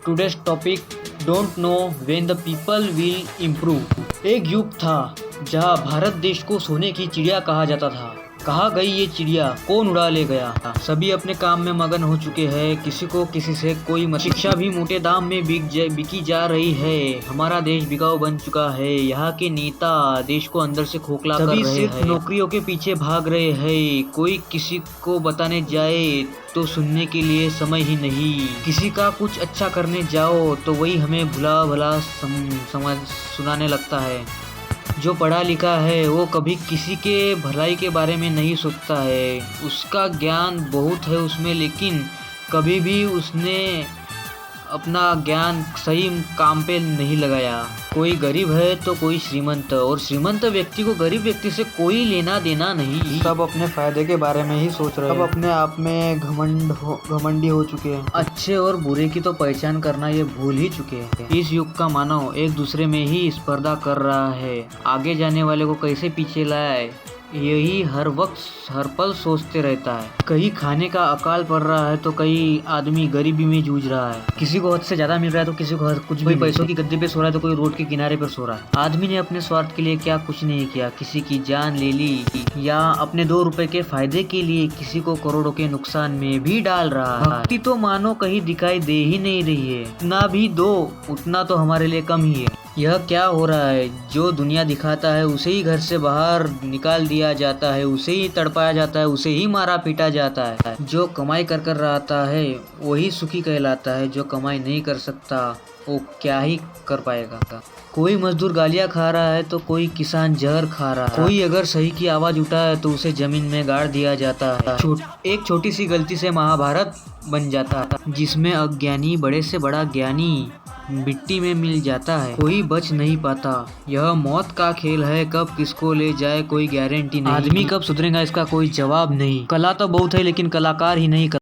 Today's topic don't know when the people will improve. एक युग था जहां भारत देश को सोने की चिड़िया कहा जाता था। कहाँ गई ये चिड़िया, कौन उड़ा ले गया। सभी अपने काम में मगन हो चुके हैं, किसी को किसी से कोई शिक्षा भी मोटे दाम में बिकी जा रही है। हमारा देश बिकाऊ बन चुका है। यहाँ के नेता देश को अंदर से खोखला कर रहे हैं। नौकरियों के पीछे भाग रहे हैं। कोई किसी को बताने जाए तो सुनने के लिए समय ही नहीं। किसी का कुछ अच्छा करने जाओ तो वही हमें भुला भला समझ सुनाने लगता है। जो पढ़ा लिखा है वो कभी किसी के भलाई के बारे में नहीं सोचता है। उसका ज्ञान बहुत है उसमें, लेकिन कभी भी उसने अपना ज्ञान सही काम पे नहीं लगाया। कोई गरीब है तो कोई श्रीमंत, और श्रीमंत व्यक्ति को गरीब व्यक्ति से कोई लेना देना नहीं। सब अपने फायदे के बारे में ही सोच रहे हैं। सब अपने आप में घमंडी हो चुके हैं। अच्छे और बुरे की तो पहचान करना ये भूल ही चुके हैं। इस युग का मानव एक दूसरे में ही स्पर्धा कर रहा है। आगे जाने वाले को कैसे पीछे लाए यही हर वक्त हर पल सोचते रहता है। कहीं खाने का अकाल पड़ रहा है तो कई आदमी गरीबी में जूझ रहा है। किसी को हद से ज्यादा मिल रहा है तो किसी को कुछ भी। पैसों की गद्दे पे सो रहा है तो कोई रोड के किनारे पर सो रहा है। आदमी ने अपने स्वार्थ के लिए क्या कुछ नहीं किया। किसी की जान ले ली या अपने 2 रुपए के फायदे के लिए किसी को करोड़ों के नुकसान में भी डाल रहा है। भक्ति तो मानो कहीं दिखाई दे ही नहीं रही है। उतना भी दो, उतना तो हमारे लिए कम ही है। यह क्या हो रहा है? जो दुनिया दिखाता है उसे ही घर से बाहर निकाल दिया जाता है, उसे ही तड़पाया जाता है, उसे ही मारा पीटा जाता है। जो कमाई कर कर रहता है वही सुखी कहलाता है। जो कमाई नहीं कर सकता वो क्या ही कर पाएगा। कोई मजदूर गालियां खा रहा है तो कोई किसान जहर खा रहा है। कोई अगर सही की आवाज उठाए तो उसे जमीन में गाड़ दिया जाता है। एक छोटी सी गलती से महाभारत बन जाता है, जिसमें अज्ञानी बड़े से बड़ा ज्ञानी मिट्टी में मिल जाता है। कोई बच नहीं पाता। यह मौत का खेल है, कब किसको ले जाए कोई गारंटी नहीं। आदमी कब सुधरेगा इसका कोई जवाब नहीं। कला तो बहुत है लेकिन कलाकार ही नहीं।